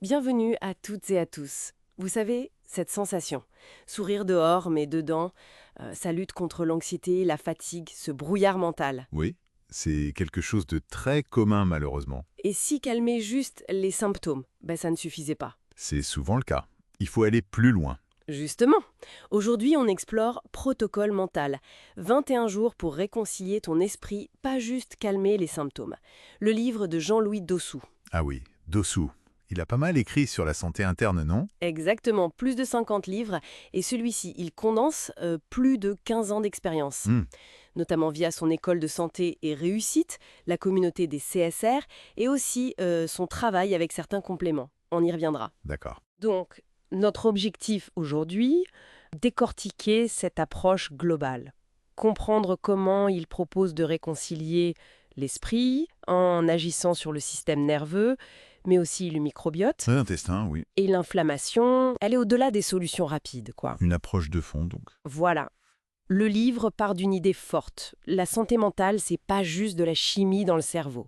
Bienvenue à toutes et à tous. Vous savez, cette sensation, sourire dehors mais dedans, ça lutte contre l'anxiété, la fatigue, ce brouillard mental. Oui, c'est quelque chose de très commun malheureusement. Et si calmer juste les symptômes, ça ne suffisait pas. C'est souvent le cas. Il faut aller plus loin. Justement, aujourd'hui on explore Protocole mental, 21 jours pour réconcilier ton esprit, pas juste calmer les symptômes. Le livre de Jean-Louis Dossou. Ah oui, Dossou. Il a pas mal écrit sur la santé interne, non? Exactement, plus de 50 livres, et celui-ci, il condense plus de 15 ans d'expérience. Hmm, Notamment via son école de santé et réussite, la communauté des CSR, et aussi son travail avec certains compléments. On y reviendra. d'accord. Donc, notre objectif aujourd'hui, décortiquer cette approche globale. Comprendre comment il propose de réconcilier l'esprit en agissant sur le système nerveux, mais aussi le microbiote L'intestin, oui. et l'inflammation. Elle est au-delà des solutions rapides, quoi. Une approche de fond, donc. Voilà. Le livre part d'une idée forte. La santé mentale, c'est pas juste de la chimie dans le cerveau.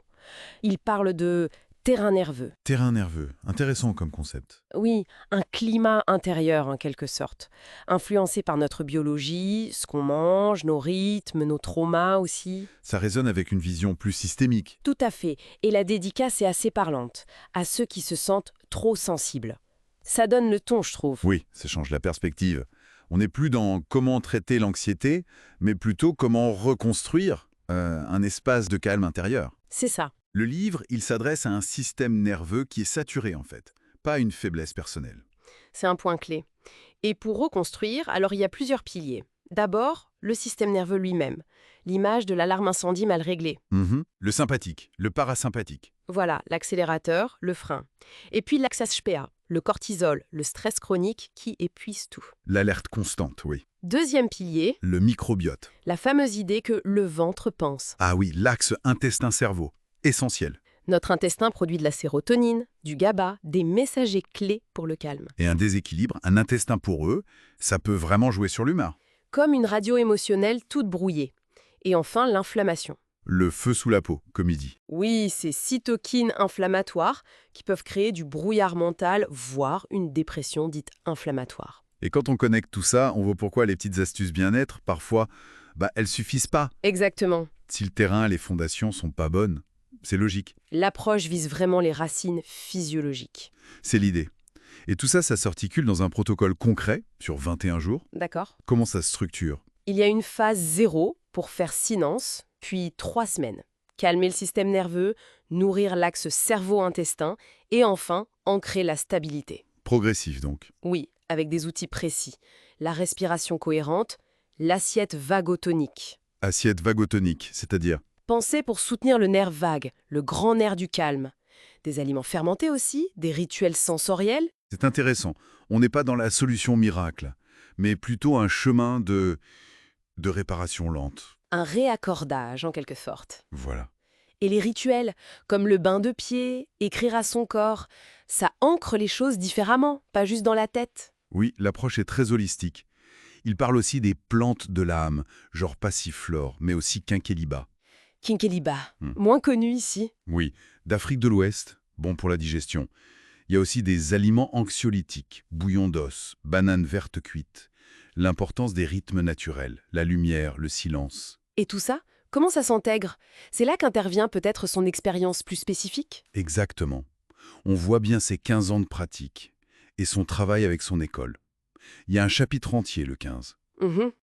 Il parle de terrain nerveux. Terrain nerveux, intéressant comme concept. Oui, un climat intérieur en quelque sorte, influencé par notre biologie, ce qu'on mange, nos rythmes, nos traumas aussi. Ça résonne avec une vision plus systémique. Tout à fait. Et la dédicace est assez parlante, à ceux qui se sentent trop sensibles. Ça donne le ton, je trouve. Oui, ça change la perspective. On n'est plus dans comment traiter l'anxiété, mais plutôt comment reconstruire un espace de calme intérieur. C'est ça. Le livre, il s'adresse à un système nerveux qui est saturé en fait, pas une faiblesse personnelle. C'est un point clé. Et pour reconstruire, alors il y a plusieurs piliers. D'abord, le système nerveux lui-même, l'image de l'alarme incendie mal réglée. Le sympathique, le parasympathique. Voilà, l'accélérateur, le frein. Et puis l'axe HPA, le cortisol, le stress chronique qui épuise tout. L'alerte constante, oui. Deuxième pilier, Le microbiote. la fameuse idée que le ventre pense. Ah oui, l'axe intestin-cerveau. Essentiel. Notre intestin produit de la sérotonine, du GABA, des messagers clés pour le calme. Et un déséquilibre, un intestin poreux, ça peut vraiment jouer sur l'humeur. Comme une radio émotionnelle toute brouillée. Et enfin, l'inflammation. Le feu sous la peau, comme il dit. Oui, ces cytokines inflammatoires qui peuvent créer du brouillard mental, voire une dépression dite inflammatoire. Et quand on connecte tout ça, on voit pourquoi les petites astuces bien-être, parfois, elles suffisent pas. Exactement. Si le terrain, les fondations sont pas bonnes, c'est logique. L'approche vise vraiment les racines physiologiques. C'est l'idée. Et tout ça, ça s'articule dans un protocole concret, sur 21 jours. D'accord. Comment ça se structure? Il y a une phase 0 pour faire silence, puis 3 semaines. Calmer le système nerveux, nourrir l'axe cerveau-intestin et enfin ancrer la stabilité. Progressif, donc. Oui, avec des outils précis. La respiration cohérente, l'assiette vagotonique. Assiette vagotonique, c'est-à-dire? Pensez pour soutenir le nerf vague, le grand nerf du calme. Des aliments fermentés aussi, des rituels sensoriels. C'est intéressant. On n'est pas dans la solution miracle, mais plutôt un chemin de réparation lente. Un réaccordage en quelque sorte. Voilà. Et les rituels, comme le bain de pied, écrire à son corps, ça ancre les choses différemment, pas juste dans la tête. Oui, l'approche est très holistique. Il parle aussi des plantes de l'âme, genre passiflore, mais aussi quinqueliba. Quinqueliba, Hmm. moins connu ici. Oui, d'Afrique de l'Ouest, bon pour la digestion. Il y a aussi des aliments anxiolytiques, bouillon d'os, bananes vertes cuites. L'importance des rythmes naturels, la lumière, le silence. Et tout ça, comment ça s'intègre? C'est là qu'intervient peut-être son expérience plus spécifique? Exactement. On voit bien ses 15 ans de pratique et son travail avec son école. Il y a un chapitre entier, le 15.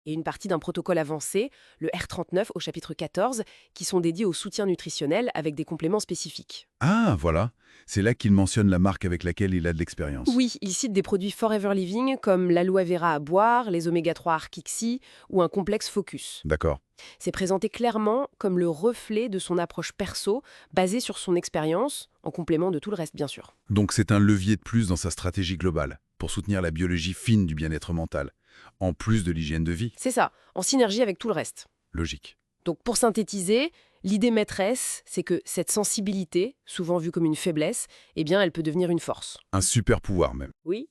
Et une partie d'un protocole avancé, le R39 au chapitre 14, qui sont dédiés au soutien nutritionnel avec des compléments spécifiques. Ah, voilà. C'est là qu'il mentionne la marque avec laquelle il a de l'expérience. Oui, il cite des produits Forever Living comme l'aloe vera à boire, les oméga 3 Arkixi ou un complexe Focus. D'accord. C'est présenté clairement comme le reflet de son approche perso, basée sur son expérience, en complément de tout le reste bien sûr. Donc c'est un levier de plus dans sa stratégie globale, pour soutenir la biologie fine du bien-être mental, en plus de l'hygiène de vie. C'est ça, en synergie avec tout le reste. Logique. Donc pour synthétiser, l'idée maîtresse, c'est que cette sensibilité, souvent vue comme une faiblesse, eh bien elle peut devenir une force. Un super pouvoir même. Oui.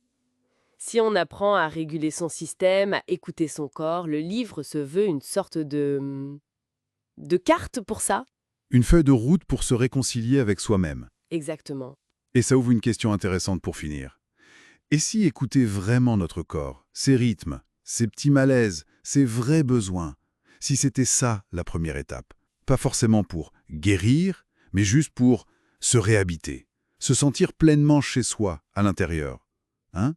Si on apprend à réguler son système, à écouter son corps, le livre se veut une sorte de carte pour ça. Une feuille de route pour se réconcilier avec soi-même. Exactement. Et ça ouvre une question intéressante pour finir. Et si écouter vraiment notre corps, ses rythmes, ses petits malaises, ses vrais besoins, si c'était ça la première étape? Pas forcément pour guérir, mais juste pour se réhabiter, se sentir pleinement chez soi, à l'intérieur. Hein?